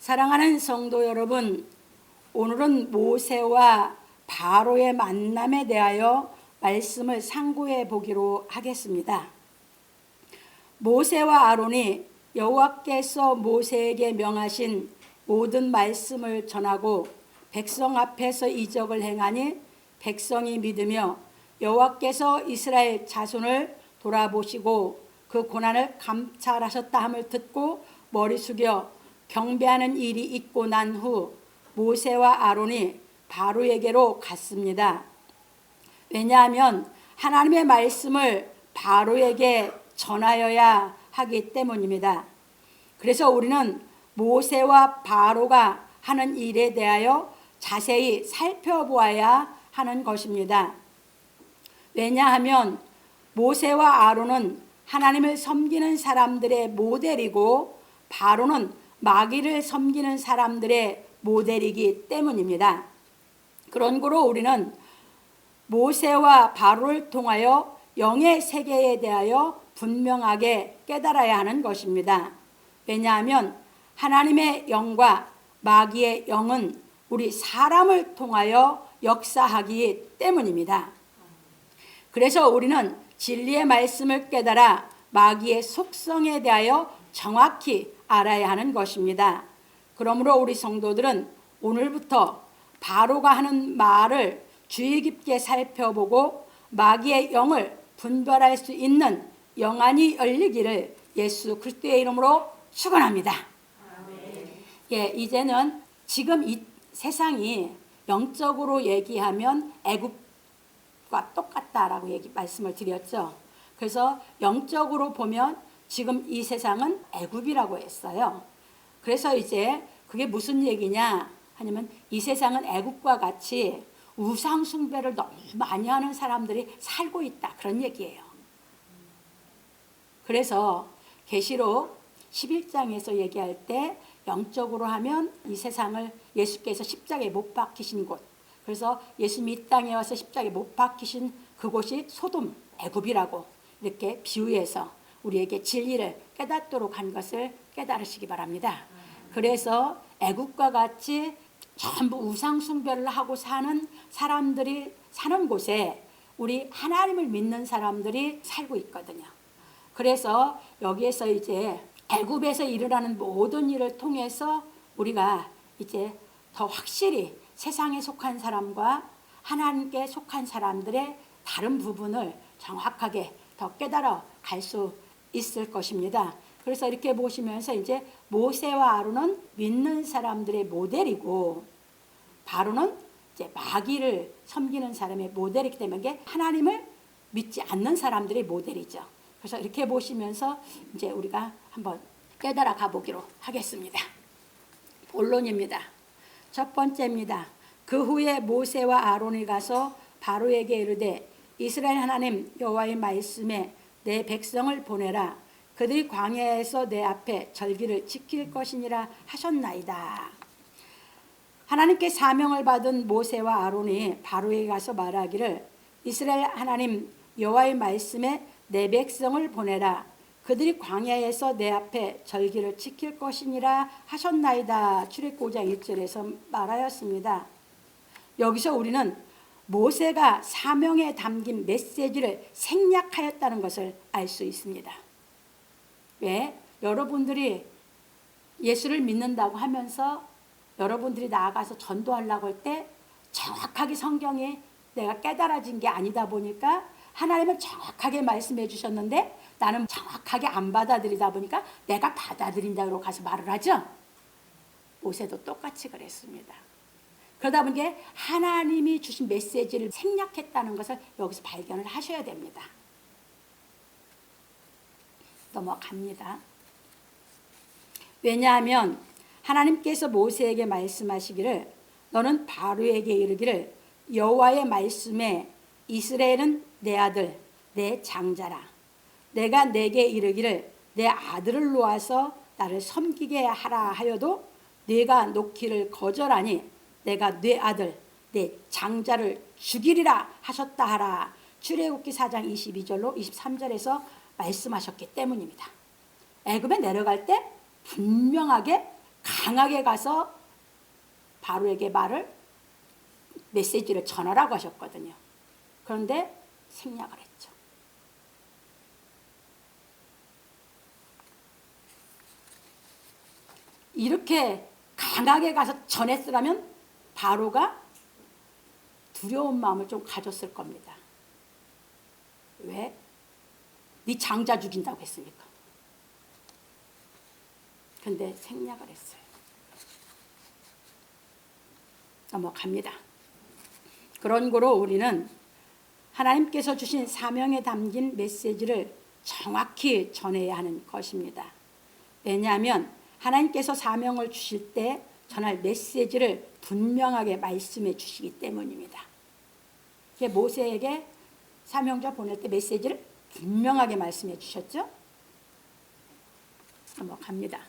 사랑하는 성도 여러분, 오늘은 모세와 바로의 만남에 대하여 말씀을 상고해 보기로 하겠습니다. 모세와 아론이 여호와께서 모세에게 명하신 모든 말씀을 전하고 백성 앞에서 이적을 행하니 백성이 믿으며 여호와께서 이스라엘 자손을 돌아보시고 그 고난을 감찰하셨다 함을 듣고 머리 숙여 경배하는 일이 있고 난 후 모세와 아론이 바로에게로 갔습니다. 왜냐하면 하나님의 말씀을 바로에게 전하여야 하기 때문입니다. 그래서 우리는 모세와 바로가 하는 일에 대하여 자세히 살펴보아야 하는 것입니다. 왜냐하면 모세와 아론은 하나님을 섬기는 사람들의 모델이고 바로는 마귀를 섬기는 사람들의 모델이기 때문입니다. 그런 거로 우리는 모세와 바로를 통하여 영의 세계에 대하여 분명하게 깨달아야 하는 것입니다. 왜냐하면 하나님의 영과 마귀의 영은 우리 사람을 통하여 역사하기 때문입니다. 그래서 우리는 진리의 말씀을 깨달아 마귀의 속성에 대하여 정확히 알아야 하는 것입니다. 그러므로 우리 성도들은 오늘부터 바로가 하는 말을 주의 깊게 살펴보고 마귀의 영을 분별할 수 있는 영안이 열리기를 예수 그리스도의 이름으로 축원합니다. 예, 이제는 지금 이 세상이 영적으로 얘기하면 애굽과 똑같다라고 말씀을 드렸죠. 그래서 영적으로 보면 지금 이 세상은 애굽이라고 했어요. 그래서 이제 그게 무슨 얘기냐 하냐면 이 세상은 애굽과 같이 우상 숭배를 너무 많이 하는 사람들이 살고 있다 그런 얘기예요. 그래서 계시록 11장에서 얘기할 때 영적으로 하면 이 세상을 예수께서 십자가에 못 박히신 곳, 그래서 예수님이 이 땅에 와서 십자가에 못 박히신 그곳이 소돔 애굽이라고 이렇게 비유해서 우리에게 진리를 깨닫도록 한 것을 깨달으시기 바랍니다. 그래서 애국과 같이 전부 우상 숭배를 하고 사는 사람들이 사는 곳에 우리 하나님을 믿는 사람들이 살고 있거든요. 그래서 여기에서 이제 애굽에서 일어나는 모든 일을 통해서 우리가 이제 더 확실히 세상에 속한 사람과 하나님께 속한 사람들의 다른 부분을 정확하게 더 깨달아 갈 수 있을 것입니다. 그래서 이렇게 보시면서 이제 모세와 아론은 믿는 사람들의 모델이고 바로는 이제 마귀를 섬기는 사람의 모델이기 때문에 이게 하나님을 믿지 않는 사람들의 모델이죠. 그래서 이렇게 보시면서 이제 우리가 한번 깨달아 가보기로 하겠습니다. 본론입니다. 첫 번째입니다. 그 후에 모세와 아론이 가서 바로에게 이르되 이스라엘 하나님 여호와의 말씀에 내 백성을 보내라. 그들이 광야에서 내 앞에 절기를 지킬 것이니라 하셨나이다. 하나님께 사명을 받은 모세와 아론이 바로에 가서 말하기를 이스라엘 하나님 여호와의 말씀에 내 백성을 보내라. 그들이 광야에서 내 앞에 절기를 지킬 것이니라 하셨나이다. 출애굽기 5장 1절에서 말하였습니다. 여기서 우리는 모세가 사명에 담긴 메시지를 생략하였다는 것을 알 수 있습니다. 왜? 여러분들이 예수를 믿는다고 하면서 여러분들이 나아가서 전도하려고 할 때 정확하게 성경에 내가 깨달아진 게 아니다 보니까 하나님은 정확하게 말씀해 주셨는데 나는 정확하게 안 받아들이다 보니까 내가 받아들인다고 가서 말을 하죠. 모세도 똑같이 그랬습니다. 그러다 보니까 하나님이 주신 메시지를 생략했다는 것을 여기서 발견을 하셔야 됩니다. 넘어갑니다. 왜냐하면 하나님께서 모세에게 말씀하시기를 너는 바로에게 이르기를 여호와의 말씀에 이스라엘은 내 아들 내 장자라. 내가 내게 이르기를 내 아들을 놓아서 나를 섬기게 하라 하여도 네가 놓기를 거절하니 내가 네 아들 내 장자를 죽이리라 하셨다 하라. 출애굽기 4장 22절로 23절에서 말씀하셨기 때문입니다. 애굽에 내려갈 때 분명하게 강하게 가서 바로에게 메시지를 전하라고 하셨거든요. 그런데 생략을 했죠. 이렇게 강하게 가서 전했으라면 바로가 두려운 마음을 좀 가졌을 겁니다. 왜? 네 장자 죽인다고 했으니까. 근데 생략을 했어요. 넘어갑니다. 그런 거로 우리는 하나님께서 주신 사명에 담긴 메시지를 정확히 전해야 하는 것입니다. 왜냐하면 하나님께서 사명을 주실 때 전할 메시지를 분명하게 말씀해 주시기 때문입니다. 모세에게 사명자 보낼 때 메시지를 분명하게 말씀해 주셨죠? 넘어갑니다.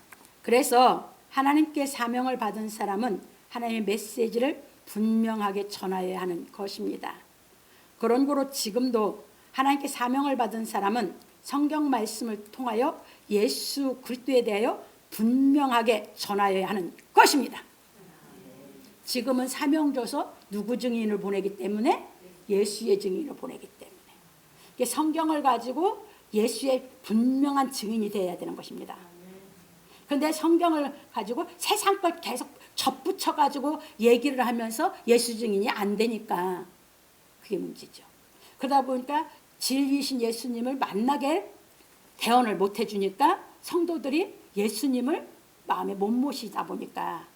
그래서 하나님께 사명을 받은 사람은 하나님의 메시지를 분명하게 전하여야 하는 것입니다. 그런 거로 지금도 하나님께 사명을 받은 사람은 성경 말씀을 통하여 예수 그리스도에 대하여 분명하게 전하여야 하는 것입니다. 지금은 사명 줘서 누구 증인을 보내기 때문에? 예수의 증인을 보내기 때문에. 성경을 가지고 예수의 분명한 증인이 되어야 되는 것입니다. 그런데 성경을 가지고 세상 걸 계속 접붙여 가지고 얘기를 하면서 예수 증인이 안 되니까 그게 문제죠. 그러다 보니까 진리이신 예수님을 만나게 대언을 못 해주니까 성도들이 예수님을 마음에 못 모시다 보니까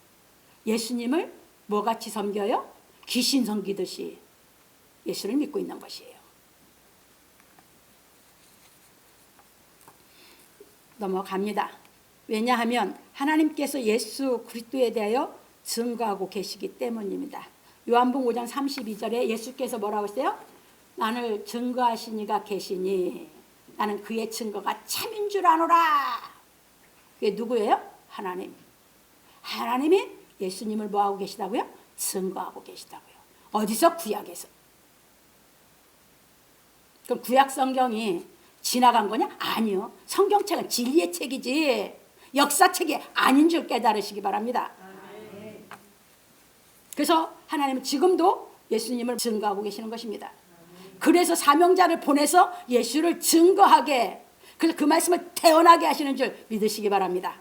예수님을 뭐같이 섬겨요? 귀신 섬기듯이 예수를 믿고 있는 것이에요. 넘어갑니다. 왜냐하면 하나님께서 예수 그리스도에 대하여 증거하고 계시기 때문입니다. 요한복음 5장 32절에 예수께서 뭐라고 했어요? 나를 증거하신 이가 계시니 나는 그의 증거가 참인 줄 아노라. 그게 누구예요? 하나님. 하나님이 예수님을 뭐하고 계시다고요? 증거하고 계시다고요. 어디서? 구약에서. 그럼 구약 성경이 지나간 거냐? 아니요. 성경책은 진리의 책이지 역사책이 아닌 줄 깨달으시기 바랍니다. 그래서 하나님은 지금도 예수님을 증거하고 계시는 것입니다. 그래서 사명자를 보내서 예수를 증거하게, 그래서 그 말씀을 태어나게 하시는 줄 믿으시기 바랍니다.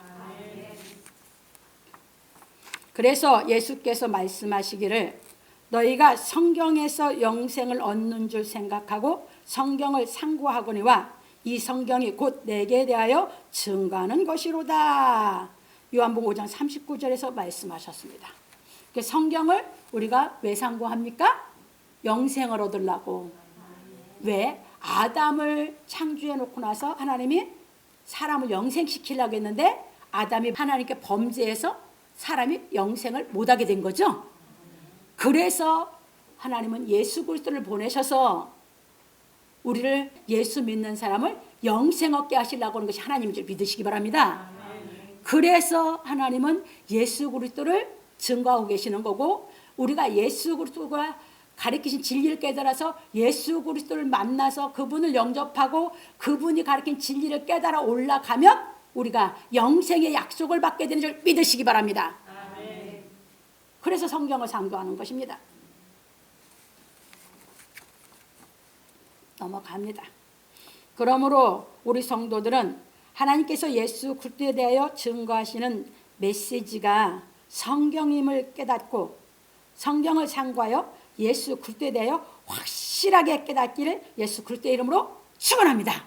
그래서 예수께서 말씀하시기를 너희가 성경에서 영생을 얻는 줄 생각하고 성경을 상고하거니와 이 성경이 곧 내게 대하여 증거하는 것이로다. 요한복음 5장 39절에서 말씀하셨습니다. 성경을 우리가 왜 상고합니까? 영생을 얻으려고. 왜? 아담을 창조해 놓고 나서 하나님이 사람을 영생시키려고 했는데 아담이 하나님께 범죄해서 사람이 영생을 못하게 된 거죠. 그래서 하나님은 예수 그리스도를 보내셔서 우리를 예수 믿는 사람을 영생 얻게 하시려고 하는 것이 하나님인 줄 믿으시기 바랍니다. 그래서 하나님은 예수 그리스도를 증거하고 계시는 거고, 우리가 예수 그리스도가 가르치신 진리를 깨달아서 예수 그리스도를 만나서 그분을 영접하고 그분이 가르친 진리를 깨달아 올라가면 우리가 영생의 약속을 받게 되는 줄 믿으시기 바랍니다. 그래서 성경을 상고하는 것입니다. 넘어갑니다. 그러므로 우리 성도들은 하나님께서 예수 그리스도에 대하여 증거하시는 메시지가 성경임을 깨닫고 성경을 상고하여 예수 그리스도에 대하여 확실하게 깨닫기를 예수 그리스도의 이름으로 축원합니다.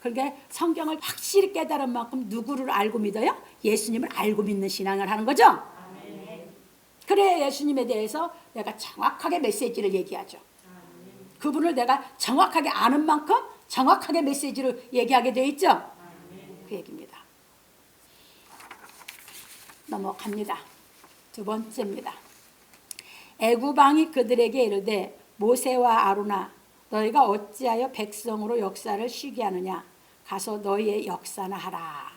그러니까 성경을 확실히 깨달은 만큼 누구를 알고 믿어요? 예수님을 알고 믿는 신앙을 하는 거죠. 그래 예수님에 대해서 내가 정확하게 메시지를 얘기하죠. 그분을 내가 정확하게 아는 만큼 정확하게 메시지를 얘기하게 돼 있죠. 그 얘기입니다. 넘어갑니다. 두 번째입니다. 애굽 왕이 그들에게 이르되 모세와 아론아 너희가 어찌하여 백성으로 역사를 쉬게 하느냐 가서 너희의 역사나 하라.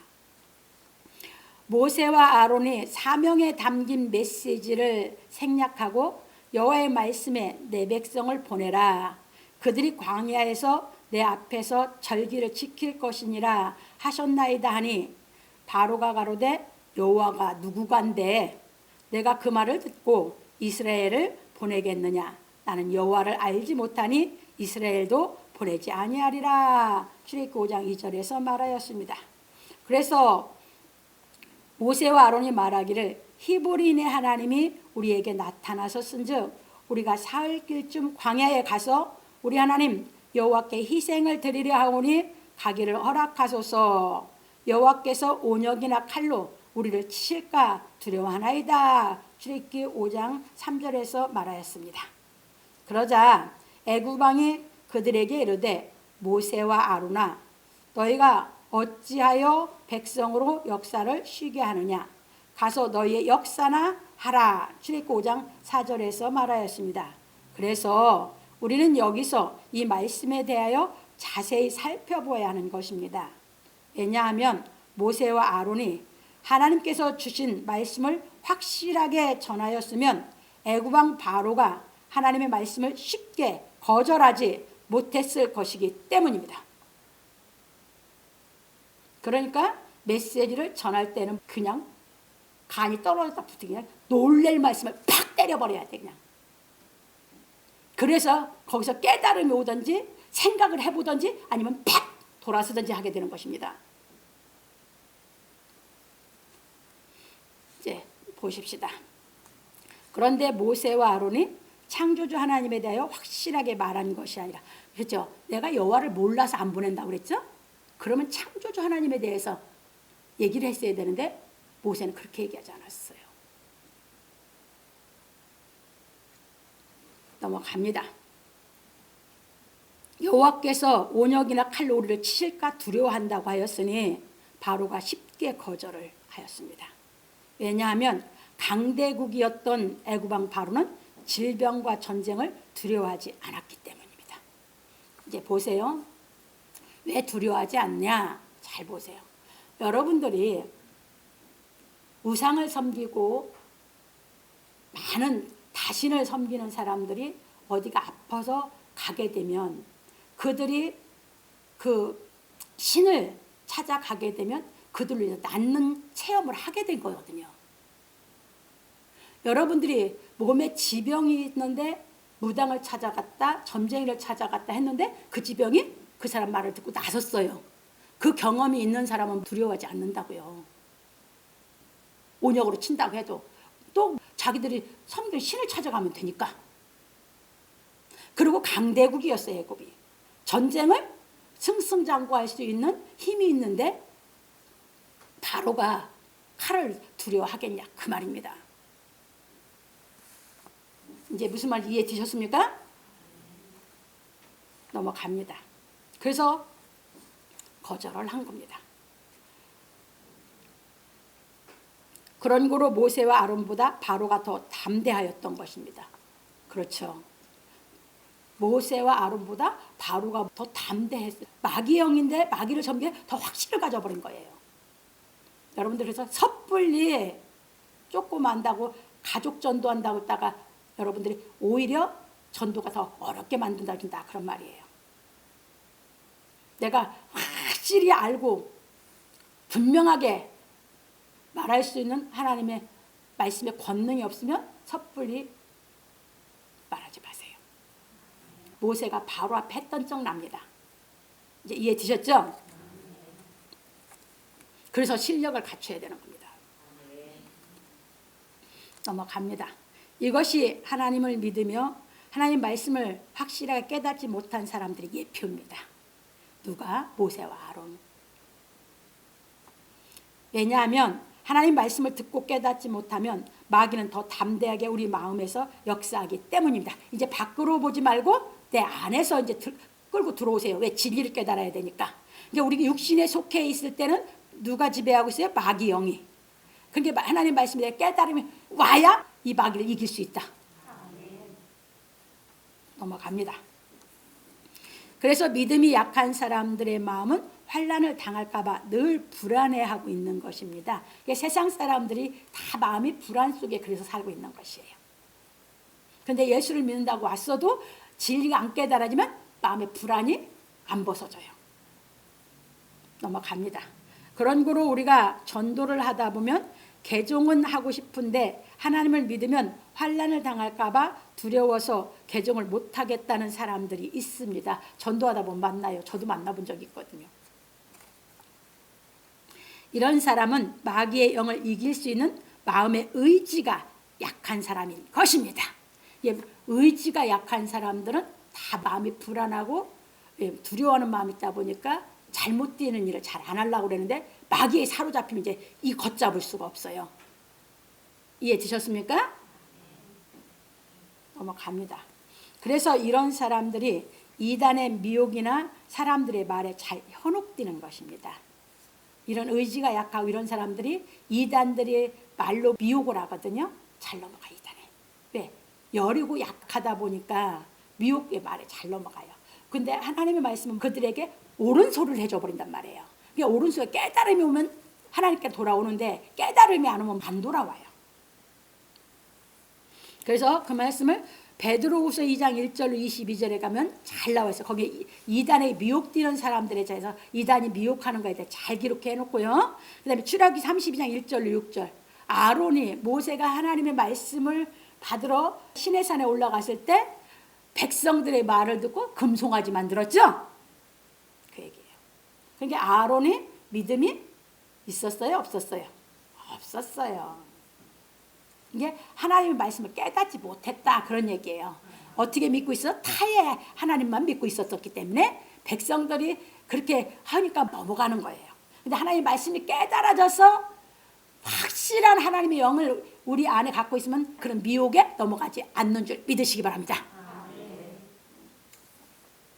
모세와 아론이 사명에 담긴 메시지를 생략하고 여호와의 말씀에 내 백성을 보내라. 그들이 광야에서 내 앞에서 절기를 지킬 것이니라 하셨나이다 하니 바로가 가로되 여호와가 누구간데 내가 그 말을 듣고 이스라엘을 보내겠느냐. 나는 여호와를 알지 못하니 이스라엘도 보내지 아니하리라. 출애굽기 5장 2절에서 말하였습니다. 그래서 모세와 아론이 말하기를 히브리인의 하나님이 우리에게 나타나셨은즉 우리가 사흘 길쯤 광야에 가서 우리 하나님 여호와께 희생을 드리려 하오니 가기를 허락하소서. 여호와께서 온역이나 칼로 우리를 치실까 두려워하나이다. 출애굽기 5장 3절에서 말하였습니다. 그러자 애굽 왕이 그들에게 이르되 모세와 아론아 너희가 어찌하여 백성으로 역사를 쉬게 하느냐. 가서 너희의 역사나 하라. 출애굽기 5장 4절에서 말하였습니다. 그래서 우리는 여기서 이 말씀에 대하여 자세히 살펴보아야 하는 것입니다. 왜냐하면 모세와 아론이 하나님께서 주신 말씀을 확실하게 전하였으면 애굽 왕 바로가 하나님의 말씀을 쉽게 거절하지 못했을 것이기 때문입니다. 그러니까 메시지를 전할 때는 그냥 간이 떨어졌다 붙어 그냥 놀랄 말씀을 팍 때려버려야 돼 그냥. 그래서 거기서 깨달음이 오든지 생각을 해보든지 아니면 팍 돌아서든지 하게 되는 것입니다. 이제 보십시다. 그런데 모세와 아론이 창조주 하나님에 대하여 확실하게 말한 것이 아니라, 그렇죠? 내가 여호와를 몰라서 안 보낸다고 그랬죠? 그러면 창조주 하나님에 대해서 얘기를 했어야 되는데 모세는 그렇게 얘기하지 않았어요. 넘어갑니다. 여호와께서 온역이나 칼로 우리를 치실까 두려워한다고 하였으니 바로가 쉽게 거절을 하였습니다. 왜냐하면 강대국이었던 애굽 왕 바로는 질병과 전쟁을 두려워하지 않았기 때문입니다. 이제 보세요. 왜 두려워하지 않냐? 잘 보세요. 여러분들이 우상을 섬기고 많은 다신을 섬기는 사람들이 어디가 아파서 가게 되면 그들이 그 신을 찾아가게 되면 그들로 인해서 낫는 체험을 하게 된 거거든요. 여러분들이 몸에 지병이 있는데 무당을 찾아갔다, 점쟁이를 찾아갔다 했는데 그 지병이 그 사람 말을 듣고 나섰어요. 그 경험이 있는 사람은 두려워하지 않는다고요. 온역으로 친다고 해도 또 자기들이 섬기는 신을 찾아가면 되니까. 그리고 강대국이었어요, 애굽이. 전쟁을 승승장구할 수 있는 힘이 있는데 바로가 칼을 두려워하겠냐 그 말입니다. 이제 무슨 말인지 이해되셨습니까? 넘어갑니다. 그래서 거절을 한 겁니다. 그런 거로 모세와 아론보다 바로가 더 담대하였던 것입니다. 그렇죠. 모세와 아론보다 바로가 더 담대했어요. 마귀형인데 마귀를 섬기에 더 확신을 가져버린 거예요. 여러분들 그래서 섣불리 조그만다고 가족 전도한다고 했다가 여러분들이 오히려 전도가 더 어렵게 만든다 그런 말이에요. 내가 확실히 알고 분명하게 말할 수 있는 하나님의 말씀의 권능이 없으면 섣불리 말하지 마세요. 모세가 바로 앞에 했던 적 납니다. 이제 이해되셨죠? 그래서 실력을 갖춰야 되는 겁니다. 넘어갑니다. 이것이 하나님을 믿으며 하나님 말씀을 확실하게 깨닫지 못한 사람들의 예표입니다. 누가? 모세와 아론. 왜냐하면 하나님 말씀을 듣고 깨닫지 못하면 마귀는 더 담대하게 우리 마음에서 역사하기 때문입니다. 이제 밖으로 보지 말고 내 안에서 이제 끌고 들어오세요. 왜? 진리를 깨달아야 되니까. 이제 우리 육신에 속해 있을 때는 누가 지배하고 있어요? 마귀 영이. 그러니까 하나님 말씀에 깨달음이 와야 이 마귀를 이길 수 있다. 넘어갑니다. 그래서 믿음이 약한 사람들의 마음은 환난을 당할까 봐 늘 불안해하고 있는 것입니다. 세상 사람들이 다 마음이 불안 속에 그래서 살고 있는 것이에요. 그런데 예수를 믿는다고 왔어도 진리가 안 깨달아지면 마음의 불안이 안 벗어져요. 넘어갑니다. 그런 거로 우리가 전도를 하다 보면 개종은 하고 싶은데 하나님을 믿으면 환난을 당할까 봐 두려워서 개종을 못하겠다는 사람들이 있습니다. 전도하다 보면 만나요. 저도 만나본 적이 있거든요. 이런 사람은 마귀의 영을 이길 수 있는 마음의 의지가 약한 사람인 것입니다. 의지가 약한 사람들은 다 마음이 불안하고 두려워하는 마음이 있다 보니까 잘못되는 일을 잘 안 하려고 그러는데 마귀에 사로잡히면 이제 이 걷잡을 수가 없어요. 이해되셨습니까? 넘어갑니다. 그래서 이런 사람들이 이단의 미혹이나 사람들의 말에 잘 현혹되는 것입니다. 이런 의지가 약하고 이런 사람들이 이단들이 말로 미혹을 하거든요. 잘 넘어가 이단에. 왜? 여리고 약하다 보니까 미혹의 말에 잘 넘어가요. 근데 하나님의 말씀은 그들에게 옳은 소리를 해줘 버린단 말이에요. 그러니까 옳은 소리, 깨달음이 오면 하나님께 돌아오는데 깨달음이 안 오면 안 돌아와요. 그래서 그 말씀을 베드로후서 2장 1절로 22절에 가면 잘 나와 있어요. 거기에 이단에 미혹되는 사람들에 대해서 이단이 미혹하는 거에 대해 잘 기록해 놓고요. 그 다음에 출애굽기 32장 1절로 6절. 아론이 모세가 하나님의 말씀을 받으러 시내산에 올라갔을 때 백성들의 말을 듣고 금송아지 만들었죠. 그 얘기예요. 그러니까 아론이 믿음이 있었어요? 없었어요? 없었어요. 이게 하나님의 말씀을 깨닫지 못했다 그런 얘기예요. 어떻게 믿고 있어? 타의 하나님만 믿고 있었기 때문에 백성들이 그렇게 하니까 넘어가는 거예요. 근데 하나님의 말씀이 깨달아져서 확실한 하나님의 영을 우리 안에 갖고 있으면 그런 미혹에 넘어가지 않는 줄 믿으시기 바랍니다.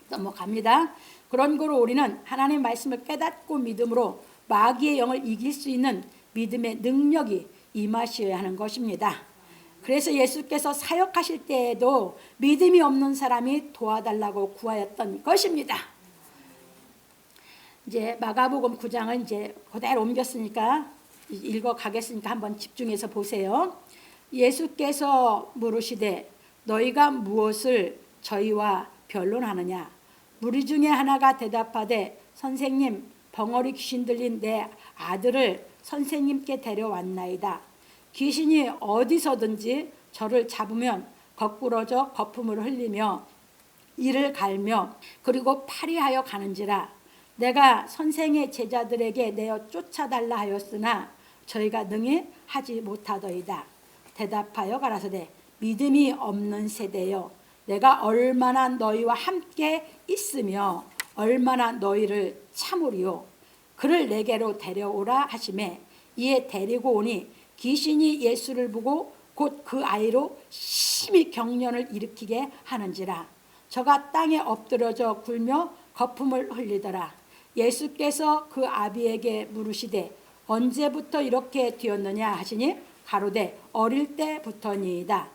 넘어갑니다. 그런 거로 우리는 하나님의 말씀을 깨닫고 믿음으로 마귀의 영을 이길 수 있는 믿음의 능력이 임하셔야 하는 것입니다. 그래서 예수께서 사역하실 때에도 믿음이 없는 사람이 도와달라고 구하였던 것입니다. 이제 마가복음 9장을 이제 그대로 옮겼으니까 읽어 가겠으니까 한번 집중해서 보세요. 예수께서 물으시되 너희가 무엇을 저희와 변론하느냐? 무리 중에 하나가 대답하되 선생님, 벙어리 귀신 들린 내 아들을 선생님께 데려왔나이다. 귀신이 어디서든지 저를 잡으면 거꾸러져 거품을 흘리며 이를 갈며 그리고 파리하여 가는지라. 내가 선생의 제자들에게 내어 쫓아달라 하였으나 저희가 능히 하지 못하더이다. 대답하여 가라사대 믿음이 없는 세대여, 내가 얼마나 너희와 함께 있으며 얼마나 너희를 참으리요. 그를 내게로 데려오라 하시매 이에 데리고 오니 귀신이 예수를 보고 곧 그 아이로 심히 경련을 일으키게 하는지라. 저가 땅에 엎드러져 굴며 거품을 흘리더라. 예수께서 그 아비에게 물으시되 언제부터 이렇게 되었느냐 하시니 가로되 어릴 때부터니이다.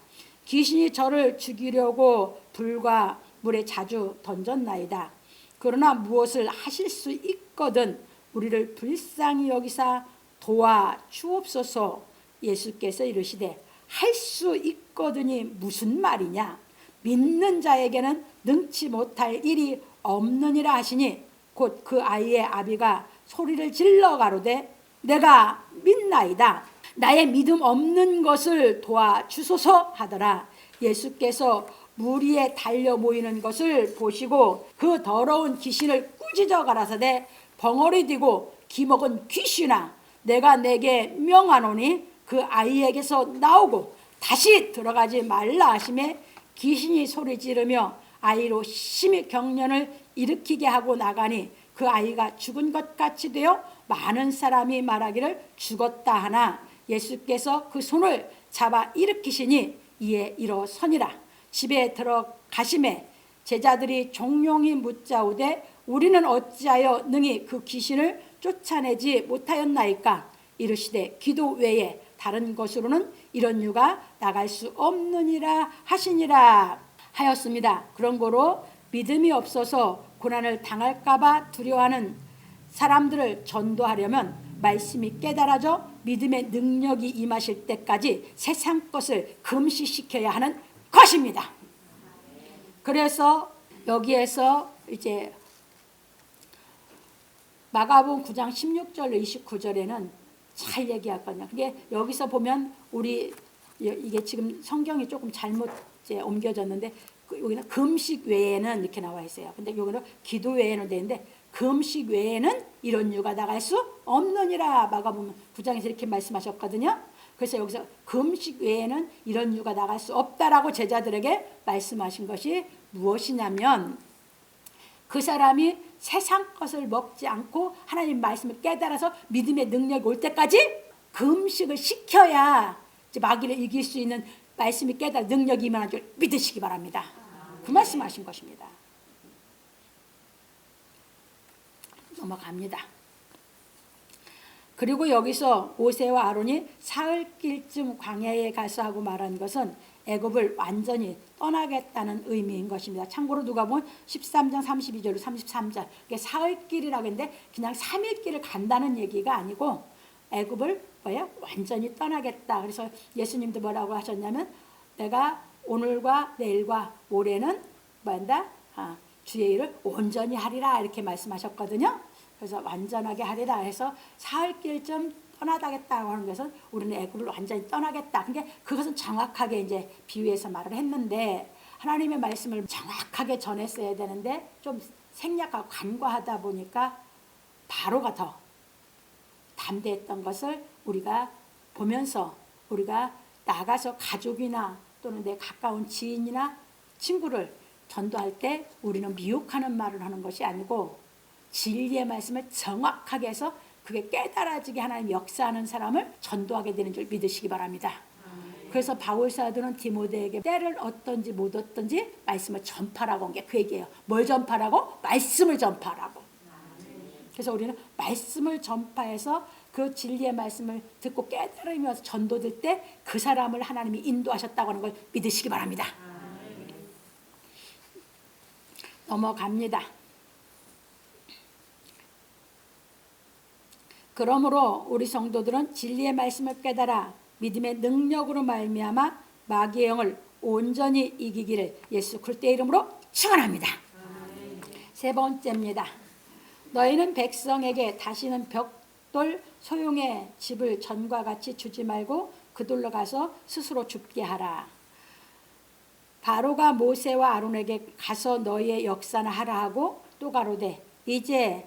귀신이 저를 죽이려고 불과 물에 자주 던졌나이다. 그러나 무엇을 하실 수 있거든 우리를 불쌍히 여기사 도와 주옵소서. 예수께서 이르시되 할 수 있거든이 무슨 말이냐? 믿는 자에게는 능치 못할 일이 없느니라 하시니 곧 그 아이의 아비가 소리를 질러 가로되 내가 믿나이다. 나의 믿음 없는 것을 도와주소서 하더라. 예수께서 물 위에 달려 모이는 것을 보시고 그 더러운 귀신을 꾸짖어 가라사대 벙어리 뛰고 기먹은 귀신아, 내가 내게 명하노니 그 아이에게서 나오고 다시 들어가지 말라 하시매 귀신이 소리 지르며 아이로 심히 경련을 일으키게 하고 나가니 그 아이가 죽은 것 같이 되어 많은 사람이 말하기를 죽었다 하나 예수께서 그 손을 잡아 일으키시니 이에 일어서니라. 집에 들어가심에 제자들이 종용이 묻자오되 우리는 어찌하여 능히 그 귀신을 쫓아내지 못하였나이까? 이르시되 기도 외에 다른 것으로는 이런 유가 나갈 수 없느니라 하시니라 하였습니다. 그런 거로 믿음이 없어서 고난을 당할까 봐 두려워하는 사람들을 전도하려면 말씀이 깨달아져 믿음의 능력이 임하실 때까지 세상 것을 금시시켜야 하는 것입니다. 그래서 여기에서 이제 마가복음 9장 16절로 29절에는 잘 얘기하거든요. 그게 여기서 보면 우리 이게 지금 성경이 조금 잘못 이제 옮겨졌는데 여기는 금식 외에는 이렇게 나와 있어요. 근데 여기는 기도 외에는 되는데 금식 외에는 이런 유가 나갈 수 없느니라 마가복음 9장에서 이렇게 말씀하셨거든요. 그래서 여기서 금식 외에는 이런 유가 나갈 수 없다라고 제자들에게 말씀하신 것이 무엇이냐면 그 사람이 세상 것을 먹지 않고 하나님 말씀을 깨달아서 믿음의 능력이 올 때까지 금식을 시켜야 이제 마귀를 이길 수 있는 말씀이 깨달아 능력이 임하는 줄 믿으시기 바랍니다. 그 말씀하신 것입니다. 넘어갑니다. 그리고 여기서 모세와 아론이 사흘길쯤 광야에 가서 하고 말한 것은 애굽을 완전히 떠나겠다는 의미인 것입니다. 참고로 누가복음 13장 32절로 33절 이게 사흘길이라고 했는데 그냥 3일길을 간다는 얘기가 아니고 애굽을 완전히 떠나겠다. 그래서 예수님도 뭐라고 하셨냐면 내가 오늘과 내일과 모레는 주의 일을 온전히 하리라 이렇게 말씀하셨거든요. 그래서 완전하게 하리라 해서 사흘길쯤 떠나다겠다고 하는 것은 우리는 애굽을 완전히 떠나겠다. 그러니까 그것은 정확하게 이제 비유해서 말을 했는데 하나님의 말씀을 정확하게 전했어야 되는데 좀 생략하고 간과하다 보니까 바로가 더 담대했던 것을 우리가 보면서 우리가 나가서 가족이나 또는 내 가까운 지인이나 친구를 전도할 때 우리는 미혹하는 말을 하는 것이 아니고 진리의 말씀을 정확하게 해서 그게 깨달아지게 하나님 역사하는 사람을 전도하게 되는 줄 믿으시기 바랍니다. 그래서 바울 사도는 디모데에게 때를 얻든지 못 얻든지 말씀을 전파라고 한 게 그 얘기예요. 뭘 전파라고? 말씀을 전파라고. 그래서 우리는 말씀을 전파해서 그 진리의 말씀을 듣고 깨달음이 와서 전도될 때 그 사람을 하나님이 인도하셨다고 하는 걸 믿으시기 바랍니다. 넘어갑니다. 그러므로 우리 성도들은 진리의 말씀을 깨달아 믿음의 능력으로 말미암아 마귀의 영을 온전히 이기기를 예수 그리스도의 이름으로 축원합니다. 세 번째입니다. 너희는 백성에게 다시는 벽돌 소용의 집을 전과 같이 주지 말고 그들로 가서 스스로 죽게 하라. 바로가 모세와 아론에게 가서 너희의 역사나 하라 하고 또 가로되 이제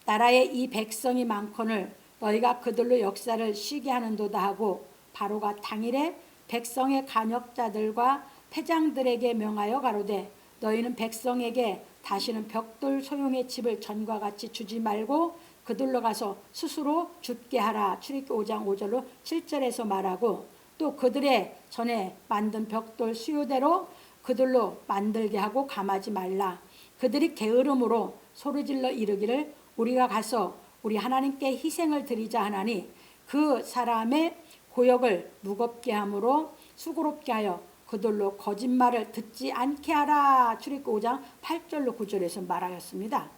나라에 이 백성이 많거늘 너희가 그들로 역사를 쉬게 하는도다 하고 바로가 당일에 백성의 간역자들과 패장들에게 명하여 가로되 너희는 백성에게 다시는 벽돌 소용의 집을 전과 같이 주지 말고 그들로 가서 스스로 죽게 하라. 출애굽기 5장 5절로 7절에서 말하고 또 그들의 전에 만든 벽돌 수요대로 그들로 만들게 하고 감하지 말라. 그들이 게으름으로 소리질러 이르기를 우리가 가서 우리 하나님께 희생을 드리자 하나니 그 사람의 고역을 무겁게 함으로 수고롭게 하여 그들로 거짓말을 듣지 않게 하라. 출애굽기 5장 8절로 9절에서 말하였습니다.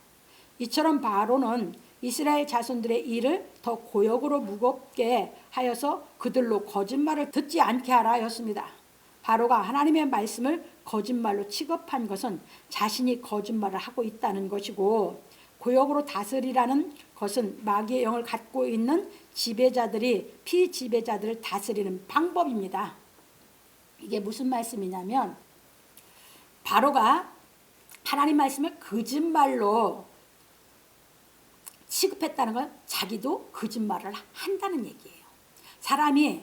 이처럼 바로는 이스라엘 자손들의 일을 더 고역으로 무겁게 하여서 그들로 거짓말을 듣지 않게 하라 하였습니다. 바로가 하나님의 말씀을 거짓말로 취급한 것은 자신이 거짓말을 하고 있다는 것이고 고역으로 다스리라는 것은 마귀의 영을 갖고 있는 지배자들이 피지배자들을 다스리는 방법입니다. 이게 무슨 말씀이냐면 바로가 하나님 말씀을 거짓말로 취급했다는 건 자기도 거짓말을 한다는 얘기예요. 사람이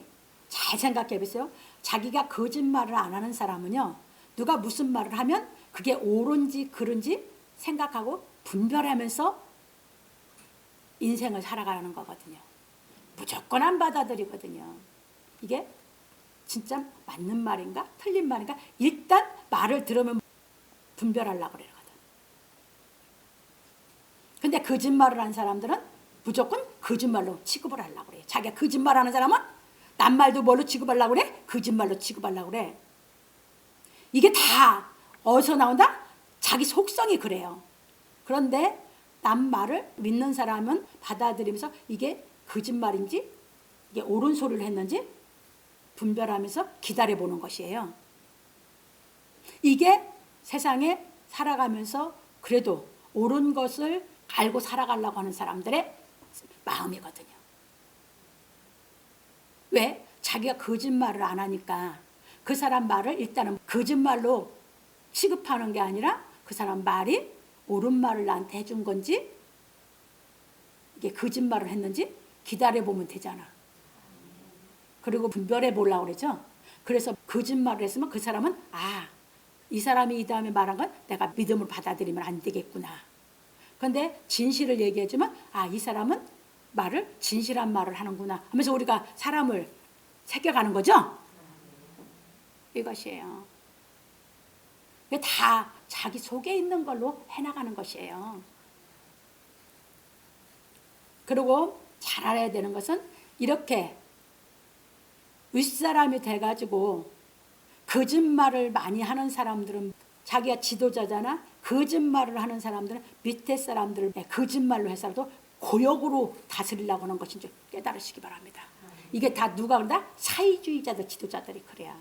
잘 생각해 보세요. 자기가 거짓말을 안 하는 사람은요. 누가 무슨 말을 하면 그게 옳은지 그른지 생각하고 분별하면서 인생을 살아가는 거거든요. 무조건 안 받아들이거든요. 이게 진짜 맞는 말인가 틀린 말인가 일단 말을 들으면 분별하려고 그러거든. 근데 거짓말을 하는 사람들은 무조건 거짓말로 취급을 하려고 그래. 자기가 거짓말하는 사람은 남말도 뭘로 취급하려고 그래? 거짓말로 취급하려고 그래. 이게 다 어디서 나온다? 자기 속성이 그래요. 그런데 남 말을 믿는 사람은 받아들이면서 이게 거짓말인지 이게 옳은 소리를 했는지 분별하면서 기다려보는 것이에요. 이게 세상에 살아가면서 그래도 옳은 것을 알고 살아가려고 하는 사람들의 마음이거든요. 왜? 자기가 거짓말을 안 하니까 그 사람 말을 일단은 거짓말로 취급하는 게 아니라 그 사람 말이 옳은 말을 나한테 해준 건지 이게 거짓말을 했는지 기다려보면 되잖아. 그리고 분별해 보려고 그러죠. 그래서 거짓말을 했으면 그 사람은 이 사람이 이 다음에 말한 건 내가 믿음으로 받아들이면 안 되겠구나. 그런데 진실을 얘기해주면 이 사람은 말을 진실한 말을 하는구나 하면서 우리가 사람을 새겨가는 거죠. 이것이에요. 이게 다 자기 속에 있는 걸로 해나가는 것이에요. 그리고 잘 알아야 되는 것은 이렇게 윗사람이 돼가지고 거짓말을 많이 하는 사람들은 자기가 지도자잖아. 거짓말을 하는 사람들은 밑에 사람들을 거짓말로 해서라도 고역으로 다스리려고 하는 것인 줄 깨달으시기 바랍니다. 이게 다 누가 그런다? 사회주의자들, 지도자들이 그래야.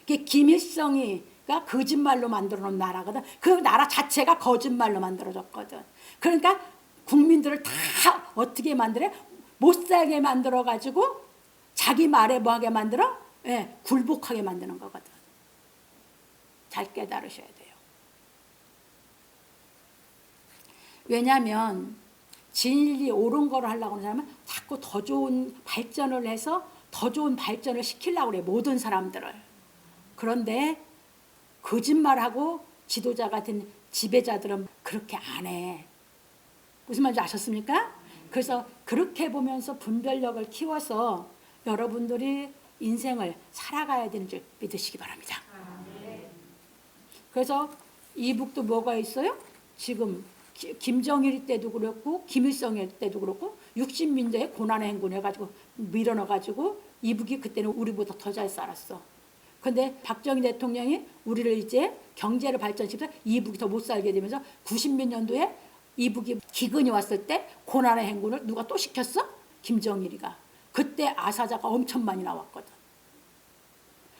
이게 김일성이가 거짓말로 만들어 놓은 나라거든. 그 나라 자체가 거짓말로 만들어졌거든. 그러니까 국민들을 다 어떻게 만들어? 못 살게 만들어가지고 자기 말에 뭐하게 만들어? 굴복하게 만드는 거거든. 잘 깨달으셔야 돼요. 왜냐하면 진리 옳은 거를 하려고 하는 사람은 자꾸 더 좋은 발전을 해서 더 좋은 발전을 시키려고 그래. 모든 사람들을. 그런데 거짓말하고 지도자 같은 지배자들은 그렇게 안 해. 무슨 말인지 아셨습니까? 그래서 그렇게 보면서 분별력을 키워서 여러분들이 인생을 살아가야 되는 줄 믿으시기 바랍니다. 그래서 이북도 뭐가 있어요? 지금 김정일 때도 그렇고 김일성 때도 그렇고 60민대의 고난의 행군 해가지고 밀어넣어가지고 이북이 그때는 우리보다 더 잘 살았어. 근데 박정희 대통령이 우리를 이제 경제를 발전시켜서 이북이 더 못 살게 되면서 90몇 년도에 이북이 기근이 왔을 때 고난의 행군을 누가 또 시켰어? 김정일이가. 그때 아사자가 엄청 많이 나왔거든.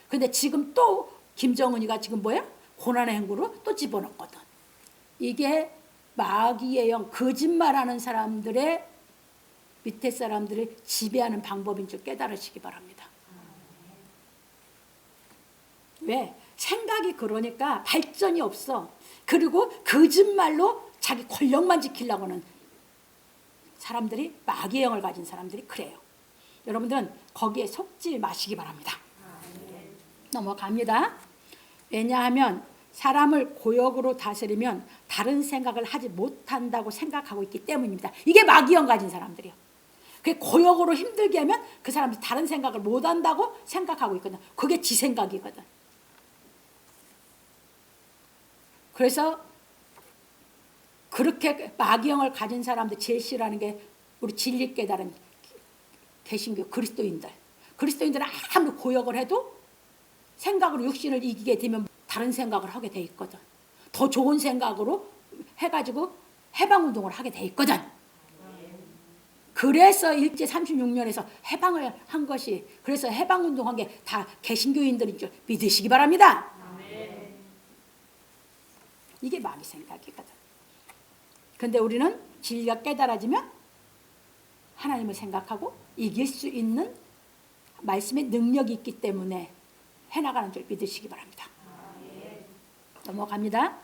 근데 지금 또 김정은이가 지금 뭐야? 고난의 행군으로 또 집어넣거든. 이게 마귀의 영, 거짓말하는 사람들의 밑에 사람들을 지배하는 방법인 줄 깨달으시기 바랍니다. 왜? 생각이 그러니까 발전이 없어. 그리고 거짓말로 자기 권력만 지키려고 하는 사람들이 마귀의 영을 가진 사람들이 그래요. 여러분들은 거기에 속지 마시기 바랍니다. 넘어갑니다. 왜냐하면 사람을 고역으로 다스리면 다른 생각을 하지 못한다고 생각하고 있기 때문입니다. 이게 마귀의 영 가진 사람들이요. 그 고역으로 힘들게 하면 그 사람이 다른 생각을 못한다고 생각하고 있거든. 그게 지 생각이거든. 그래서 그렇게 마귀영을 가진 사람들 제일 싫어하는 게 우리 진리 깨달은 개신교 그리스도인들. 그리스도인들은 아무리 고역을 해도 생각으로 육신을 이기게 되면 다른 생각을 하게 돼 있거든. 더 좋은 생각으로 해가지고 해방운동을 하게 돼 있거든. 그래서 일제 36년에서 해방을 한 것이, 그래서 해방운동한 게 다 개신교인들인 줄 믿으시기 바랍니다. 이게 마귀 생각이거든. 그런데 우리는 진리가 깨달아지면 하나님을 생각하고 이길 수 있는 말씀의 능력이 있기 때문에 해나가는 줄 믿으시기 바랍니다. 넘어갑니다.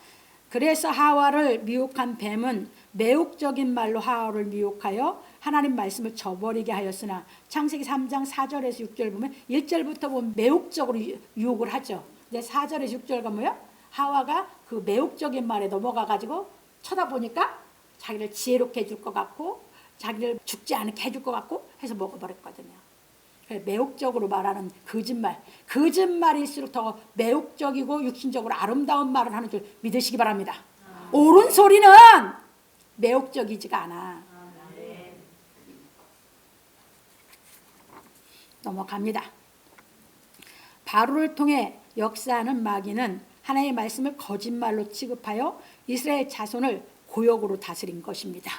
그래서 하와를 미혹한 뱀은 매혹적인 말로 하와를 미혹하여 하나님 말씀을 저버리게 하였으나, 창세기 3장 4절에서 6절 보면 1절부터 보면 매혹적으로 유혹을 하죠. 근데 4절에서 6절가 뭐예요? 하와가 그 매혹적인 말에 넘어가가지고 쳐다보니까 자기를 지혜롭게 해줄 것 같고 자기를 죽지 않게 해줄 것 같고 해서 먹어버렸거든요. 매혹적으로 말하는 거짓말, 거짓말일수록 더 매혹적이고 육신적으로 아름다운 말을 하는 줄 믿으시기 바랍니다. 옳은 소리는 매혹적이지가 않아. 넘어갑니다. 바로를 통해 역사하는 마귀는 하나님의 말씀을 거짓말로 취급하여 이스라엘 자손을 고역으로 다스린 것입니다.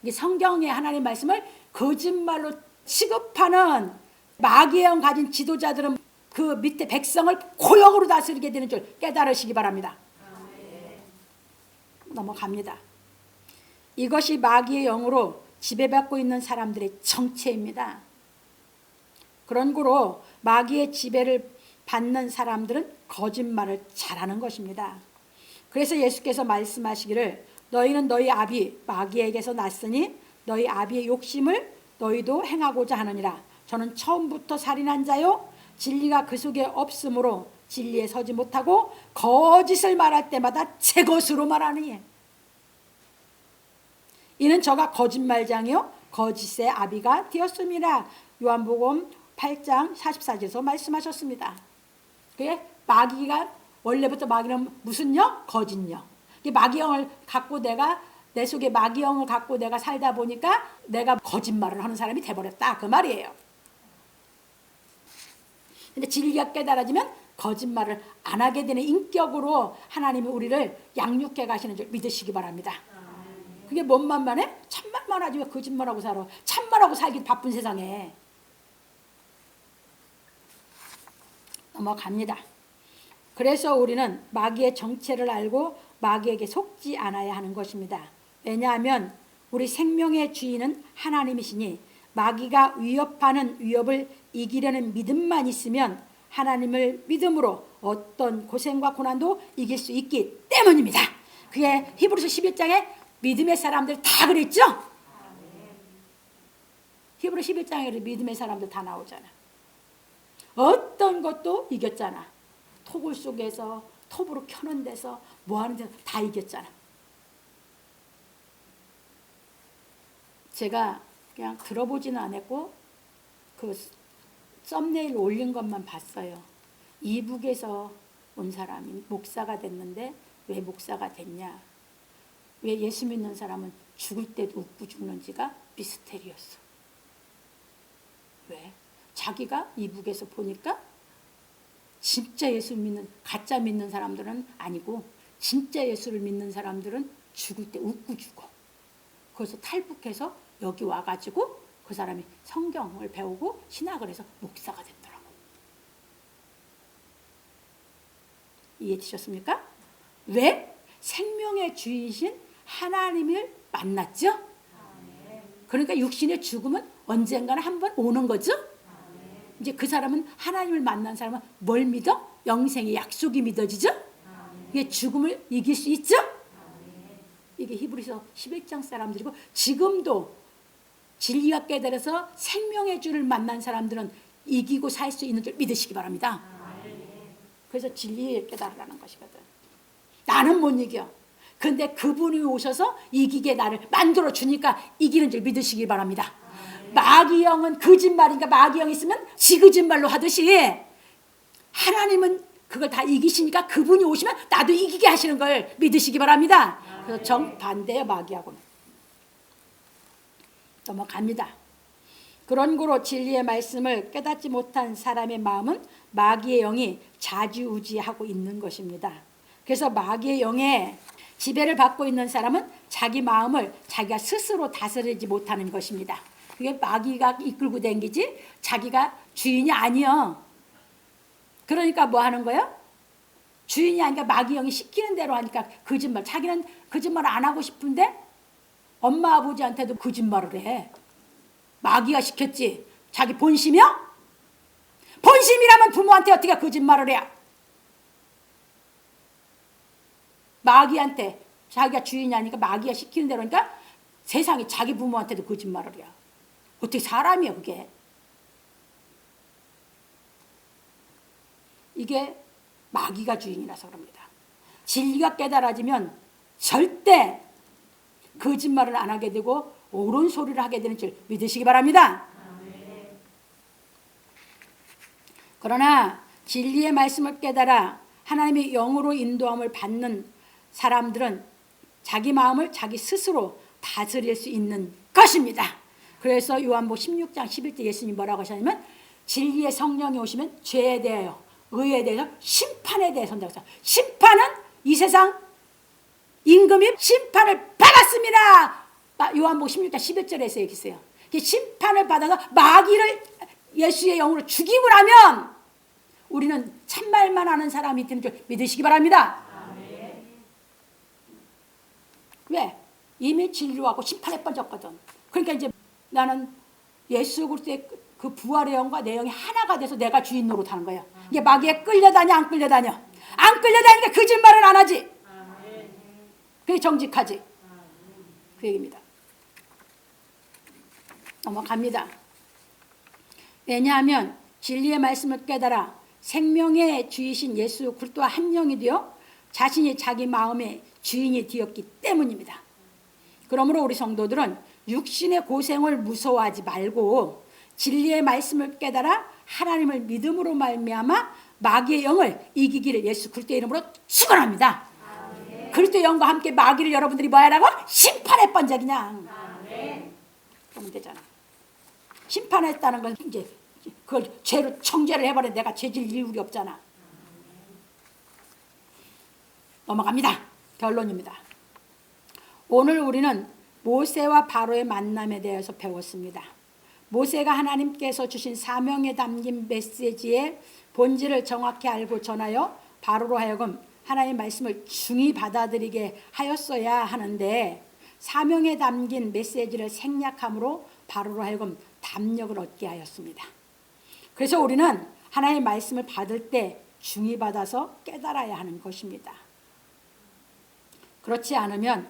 이게 성경의 하나님의 말씀을 거짓말로 취급하는 마귀의 영 가진 지도자들은 그 밑에 백성을 고역으로 다스리게 되는 줄 깨달으시기 바랍니다. 넘어갑니다. 이것이 마귀의 영으로 지배받고 있는 사람들의 정체입니다. 그런 거로 마귀의 지배를 받는 사람들은 거짓말을 잘하는 것입니다. 그래서 예수께서 말씀하시기를 너희는 너희 아비 마귀에게서 났으니 너희 아비의 욕심을 너희도 행하고자 하느니라. 저는 처음부터 살인한 자요 진리가 그 속에 없으므로 진리에 서지 못하고 거짓을 말할 때마다 제 것으로 말하니 이는 저가 거짓말장이요 거짓의 아비가 되었습니다. 요한복음 8장 44절에서 말씀하셨습니다. 그게 마귀가 원래부터 마귀는 무슨 영? 거짓 영. 마귀영을 갖고 내 속에 마귀영을 갖고 내가 살다 보니까 내가 거짓말을 하는 사람이 돼버렸다 그 말이에요. 근데 진리가 깨달아지면 거짓말을 안 하게 되는 인격으로 하나님이 우리를 양육해 가시는 줄 믿으시기 바랍니다. 그게 뭔 말만 해? 참말만 하지 왜 거짓말하고 살아. 참말하고 살기 바쁜 세상에. 넘어갑니다. 그래서 우리는 마귀의 정체를 알고 마귀에게 속지 않아야 하는 것입니다. 왜냐하면 우리 생명의 주인은 하나님이시니 마귀가 위협하는 위협을 이기려는 믿음만 있으면 하나님을 믿음으로 어떤 고생과 고난도 이길 수 있기 때문입니다. 그게 히브리서 11장에 믿음의 사람들 다 그랬죠? 히브리 11장에 믿음의 사람들 다 나오잖아. 어떤 것도 이겼잖아. 토굴 속에서 톱으로 켜는 데서 뭐 하는 데서 다 이겼잖아. 제가 그냥 들어보지는 않았고 그 썸네일 올린 것만 봤어요. 이북에서 온 사람이 목사가 됐는데 왜 목사가 됐냐? 왜 예수 믿는 사람은 죽을 때도 웃고 죽는지가 미스테리였어. 왜? 자기가 이북에서 보니까 진짜 예수 믿는 가짜 믿는 사람들은 아니고 진짜 예수를 믿는 사람들은 죽을 때 웃고 죽어. 그래서 탈북해서 여기 와가지고 그 사람이 성경을 배우고 신학을 해서 목사가 됐더라고. 이해되셨습니까? 왜? 생명의 주이신 하나님을 만났죠? 그러니까 육신의 죽음은 언젠가는 한번 오는 거죠? 이제 그 사람은 하나님을 만난 사람은 뭘 믿어? 영생의 약속이 믿어지죠? 이게 죽음을 이길 수 있죠? 이게 히브리서 11장 사람들이고 지금도 진리가 깨달아서 생명의 주를 만난 사람들은 이기고 살 수 있는 줄 믿으시기 바랍니다. 그래서 진리를 깨달으라는 것이거든. 나는 못 이겨. 근데 그분이 오셔서 이기게 나를 만들어 주니까 이기는 줄 믿으시기 바랍니다. 마귀 영은 거짓말인가 마귀 영 있으면 지거짓말로 하듯이 하나님은 그걸 다 이기시니까 그분이 오시면 나도 이기게 하시는 걸 믿으시기 바랍니다. 그래서 정반대예요 마귀하고는. 넘어갑니다. 그런 거로 진리의 말씀을 깨닫지 못한 사람의 마음은 마귀의 영이 좌지우지하고 있는 것입니다. 그래서 마귀의 영에 지배를 받고 있는 사람은 자기 마음을 자기가 스스로 다스리지 못하는 것입니다. 그게 마귀가 이끌고 다니지 자기가 주인이 아니요. 그러니까 뭐 하는 거예요? 주인이 아니니까 마귀 영이 시키는 대로 하니까 거짓말. 자기는 거짓말을 안 하고 싶은데 엄마 아버지한테도 거짓말을 해. 마귀가 시켰지. 자기 본심이요? 본심이라면 부모한테 어떻게 거짓말을 해요? 마귀한테 자기가 주인이 아니니까 마귀가 시키는 대로니까 세상에 자기 부모한테도 거짓말을 해요. 어떻게 사람이야 그게. 이게 마귀가 주인이라서 그럽니다. 진리가 깨달아지면 절대 거짓말을 안 하게 되고 옳은 소리를 하게 되는 줄 믿으시기 바랍니다. 그러나 진리의 말씀을 깨달아 하나님의 영으로 인도함을 받는 사람들은 자기 마음을 자기 스스로 다스릴 수 있는 것입니다. 그래서 요한복음 16장 11절 예수님이 뭐라고 하셨냐면 진리의 성령이 오시면 죄에 대하여 의에 대해서 심판에 대해서 한다고 했어요. 심판은 이 세상 임금이 심판을 받았습니다. 요한복음 16장 11절에서 얘기했어요. 심판을 받아서 마귀를 예수의 영으로 죽이고 나면 우리는 참말만 하는 사람이 되는 줄 믿으시기 바랍니다. 왜? 이미 진리하고 심판에 빠졌거든. 그러니까 이제 나는 예수 그리스도의 그 부활의 영과 내 영이 하나가 돼서 내가 주인 노릇하는 거예요. 이게 마귀에 끌려다녀 안 끌려다녀? 안 끌려다니니까 거짓말은 안 하지. 그게 정직하지. 그 얘기입니다. 넘어갑니다. 왜냐하면 진리의 말씀을 깨달아 생명의 주이신 예수 그리스도와 한 영이 되어 자신이 자기 마음의 주인이 되었기 때문입니다. 그러므로 우리 성도들은 육신의 고생을 무서워하지 말고 진리의 말씀을 깨달아 하나님을 믿음으로 말미암아 마귀의 영을 이기기를 예수 그리스도의 이름으로 축원합니다. 그리스도의 영과 함께 마귀를 여러분들이 뭐 하라고? 심판의 번제기냐. 그러면 되잖아. 심판했다는 건 이제 그걸 죄로 청죄를 해버려. 내가 죄질 이유가 없잖아. 넘어갑니다. 결론입니다. 오늘 우리는 모세와 바로의 만남에 대해서 배웠습니다. 모세가 하나님께서 주신 사명에 담긴 메시지의 본질을 정확히 알고 전하여 바로로 하여금 하나님의 말씀을 중히 받아들이게 하였어야 하는데 사명에 담긴 메시지를 생략함으로 바로로 하여금 담력을 얻게 하였습니다. 그래서 우리는 하나님의 말씀을 받을 때 중히 받아서 깨달아야 하는 것입니다. 그렇지 않으면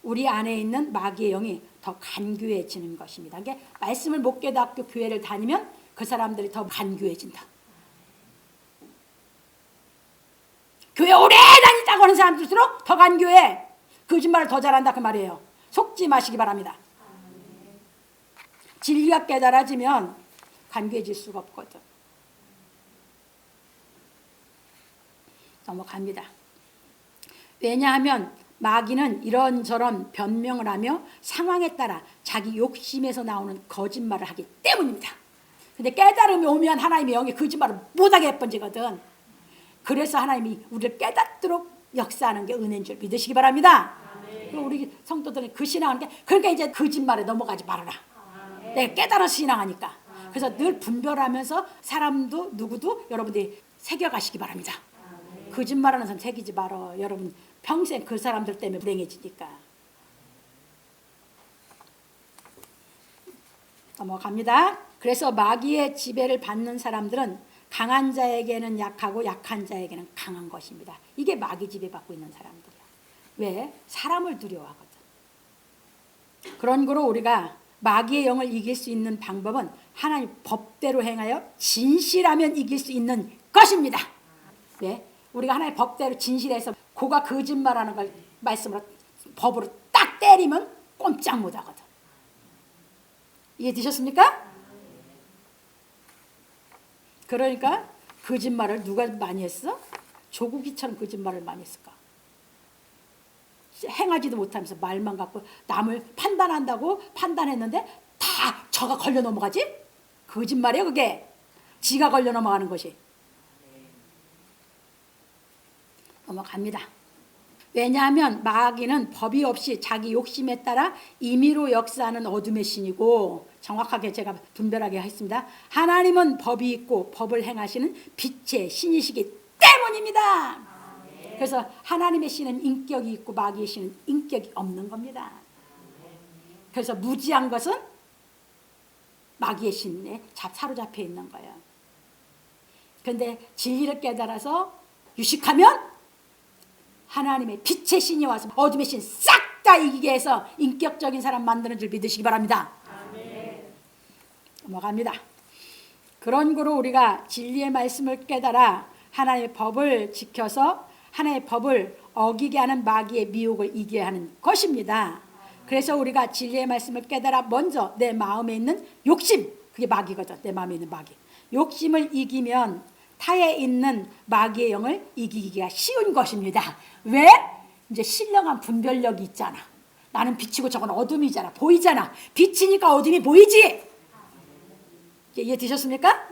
우리 안에 있는 마귀의 영이 더 간교해지는 것입니다. 그러니까 말씀을 못 깨닫고 교회를 다니면 그 사람들이 더 간교해진다. 교회 오래 다니자고 하는 사람들일수록 더 간교해. 거짓말을 더 잘한다 그 말이에요. 속지 마시기 바랍니다. 진리가 깨달아지면 간교해질 수가 없거든. 넘어갑니다. 왜냐하면 마귀는 이런저런 변명을 하며 상황에 따라 자기 욕심에서 나오는 거짓말을 하기 때문입니다. 근데 깨달음이 오면 하나님의 영이 거짓말을 못하게 해번지거든. 그래서 하나님이 우리를 깨닫도록 역사하는 게 은혜인 줄 믿으시기 바랍니다. 우리 성도들은 그 신앙하는 게 그러니까 이제 거짓말에 넘어가지 말아라. 내가 깨달아서 신앙하니까. 그래서 늘 분별하면서 사람도 누구도 여러분들이 새겨가시기 바랍니다. 거짓말하는 사람 새기지 말어. 여러분 평생 그 사람들 때문에 불행해지니까. 넘어갑니다. 그래서 마귀의 지배를 받는 사람들은 강한 자에게는 약하고 약한 자에게는 강한 것입니다. 이게 마귀 지배받고 있는 사람들이야. 왜? 사람을 두려워하거든. 그런 거로 우리가 마귀의 영을 이길 수 있는 방법은 하나님 법대로 행하여 진실하면 이길 수 있는 것입니다. 왜? 우리가 하나님 법대로 진실해서 고가 거짓말하는 걸 말씀으로 법으로 딱 때리면 꼼짝 못하거든. 이해되셨습니까? 그러니까 거짓말을 누가 많이 했어? 조국이처럼 거짓말을 많이 했을까? 행하지도 못하면서 말만 갖고 남을 판단한다고 판단했는데 다 저가 걸려 넘어가지? 거짓말이야 그게. 지가 걸려 넘어가는 것이. 넘어갑니다. 왜냐하면 마귀는 법이 없이 자기 욕심에 따라 임의로 역사하는 어둠의 신이고, 정확하게 제가 분별하게 했습니다. 하나님은 법이 있고 법을 행하시는 빛의 신이시기 때문입니다. 그래서 하나님의 신은 인격이 있고 마귀의 신은 인격이 없는 겁니다. 그래서 무지한 것은 마귀의 신에 사로잡혀 있는 거예요. 그런데 진리를 깨달아서 유식하면 하나님의 빛의 신이 와서 어둠의 신 싹 다 이기게 해서 인격적인 사람 만드는 줄 믿으시기 바랍니다. 넘어갑니다. 그런 거로 우리가 진리의 말씀을 깨달아 하나님의 법을 지켜서 하나님의 법을 어기게 하는 마귀의 미혹을 이겨야 하는 것입니다. 그래서 우리가 진리의 말씀을 깨달아 먼저 내 마음에 있는 욕심, 그게 마귀거든. 내 마음에 있는 마귀. 욕심을 이기면 타에 있는 마귀의 영을 이기기가 쉬운 것입니다. 왜? 이제 신령한 분별력이 있잖아. 나는 빛이고 저건 어둠이잖아. 보이잖아. 빛이니까 어둠이 보이지. 이해되셨습니까?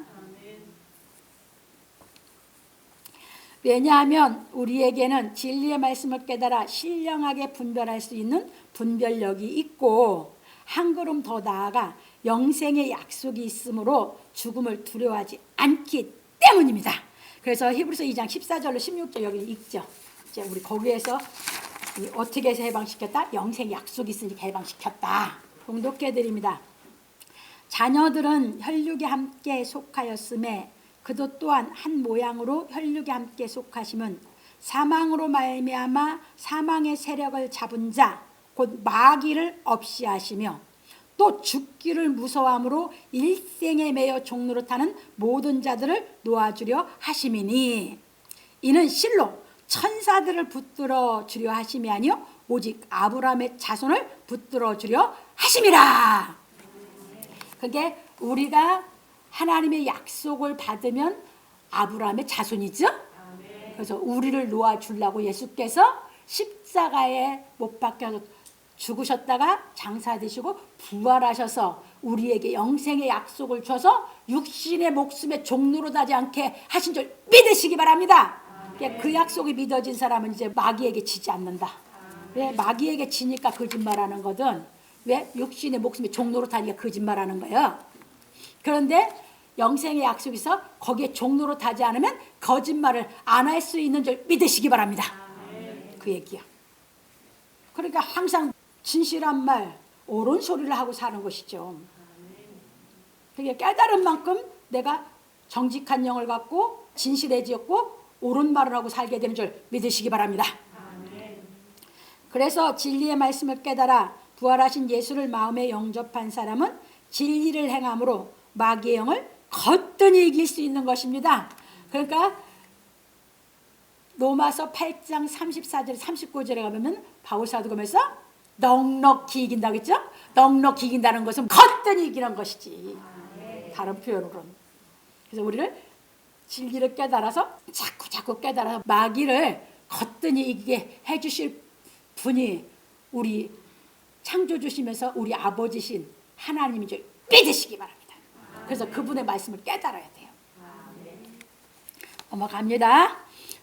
왜냐하면 우리에게는 진리의 말씀을 깨달아 신령하게 분별할 수 있는 분별력이 있고, 한 걸음 더 나아가 영생의 약속이 있으므로 죽음을 두려워하지 않기 때문입니다. 그래서 히브리서 2장 14절로 16절 여기 읽죠. 이제 우리 거기에서 어떻게 해서 해방시켰다? 영생 약속이 있으니까 해방시켰다. 봉독해 드립니다. 자녀들은 혈육에 함께 속하였음에 그도 또한 한 모양으로 혈육에 함께 속하심은 사망으로 말미암아 사망의 세력을 잡은 자 곧 마귀를 없이 하시며 또 죽기를 무서워함으로 일생에 매여 종로로 타는 모든 자들을 놓아주려 하심이니 이는 실로 천사들을 붙들어 주려 하심이 아니요 오직 아브라함의 자손을 붙들어 주려 하심이라. 그게 우리가 하나님의 약속을 받으면 아브라함의 자손이죠. 그래서 우리를 놓아주려고 예수께서 십자가에 못 박혀 죽으셨다가 장사되시고 부활하셔서 우리에게 영생의 약속을 줘서 육신의 목숨의 종로로 나지 않게 하신 줄 믿으시기 바랍니다. 그 약속이 믿어진 사람은 이제 마귀에게 지지 않는다. 왜? 마귀에게 지니까 거짓말하는 거든 왜? 육신의 목숨의 종로로 타니까 거짓말하는 거예요. 그런데 영생의 약속이 있어 거기에 종로로 타지 않으면 거짓말을 안 할 수 있는 줄 믿으시기 바랍니다. 그 얘기야. 그러니까 항상 진실한 말, 옳은 소리를 하고 사는 것이죠. 그게 깨달은 만큼 내가 정직한 영을 갖고 진실해지었고 옳은 말을 하고 살게 되는 줄 믿으시기 바랍니다. 그래서 진리의 말씀을 깨달아 부활하신 예수를 마음에 영접한 사람은 진리를 행함으로 마귀의 영을 거뜬히 이길 수 있는 것입니다. 그러니까 로마서 8장 34절 39절에 가보면 바울사도가 하면서 넉넉히 이긴다고 했죠? 넉넉히 이긴다는 것은 거뜬히 이기는 것이지. 다른 표현으로는. 그래서 우리를 진리를 깨달아서 자꾸 깨달아서 마귀를 거뜬히 이기게 해주실 분이 우리 창조주시면서 우리 아버지신 하나님인 줄 믿으시기 바랍니다. 그래서 그분의 말씀을 깨달아야 돼요. 넘어갑니다.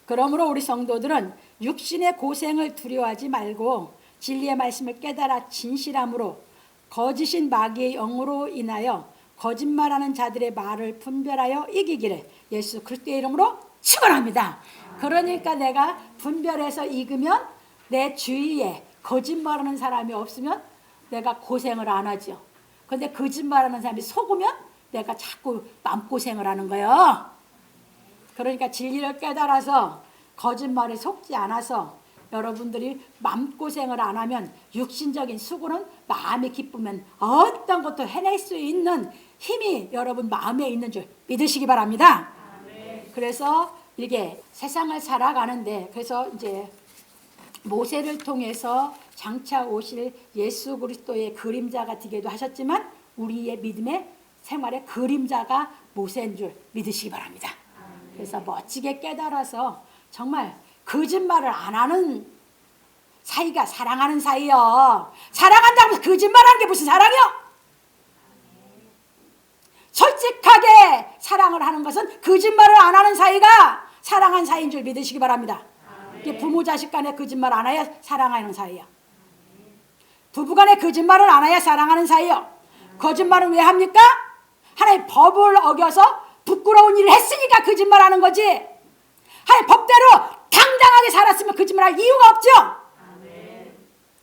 그러므로 우리 성도들은 육신의 고생을 두려워하지 말고 진리의 말씀을 깨달아 진실함으로 거짓인 마귀의 영으로 인하여 거짓말하는 자들의 말을 분별하여 이기기를 예수 그리스도의 이름으로 축원합니다. 그러니까 내가 분별해서 이기면 내 주위에 거짓말하는 사람이 없으면 내가 고생을 안 하죠. 그런데 거짓말하는 사람이 속으면 내가 자꾸 마음고생을 하는 거예요. 그러니까 진리를 깨달아서 거짓말에 속지 않아서 여러분들이 마음고생을 안 하면 육신적인 수고는 마음이 기쁘면 어떤 것도 해낼 수 있는 힘이 여러분 마음에 있는 줄 믿으시기 바랍니다. 그래서 이게 세상을 살아가는데 그래서 이제 모세를 통해서 장차 오실 예수 그리스도의 그림자가 되기도 하셨지만 우리의 믿음의 생활의 그림자가 모세인 줄 믿으시기 바랍니다. 그래서 멋지게 깨달아서 정말 거짓말을 안 하는 사이가 사랑하는 사이요. 사랑한다고 해서 거짓말하는 게 무슨 사랑이요? 솔직하게 사랑을 하는 것은 거짓말을 안 하는 사이가 사랑하는 사이인 줄 믿으시기 바랍니다. 부모 자식 간에 거짓말 안 해야 사랑하는 사이야. 부부 간에 거짓말을 안 해야 사랑하는 사이요. 거짓말은 왜 합니까? 하나님 법을 어겨서 부끄러운 일을 했으니까 거짓말하는 거지. 하나님 법대로 당당하게 살았으면 거짓말할 이유가 없죠.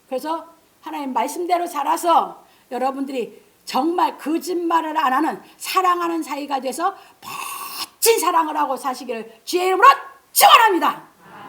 그래서 하나님 말씀대로 살아서 여러분들이 정말 거짓말을 안 하는 사랑하는 사이가 돼서 멋진 사랑을 하고 사시기를 주의 이름으로 축원합니다.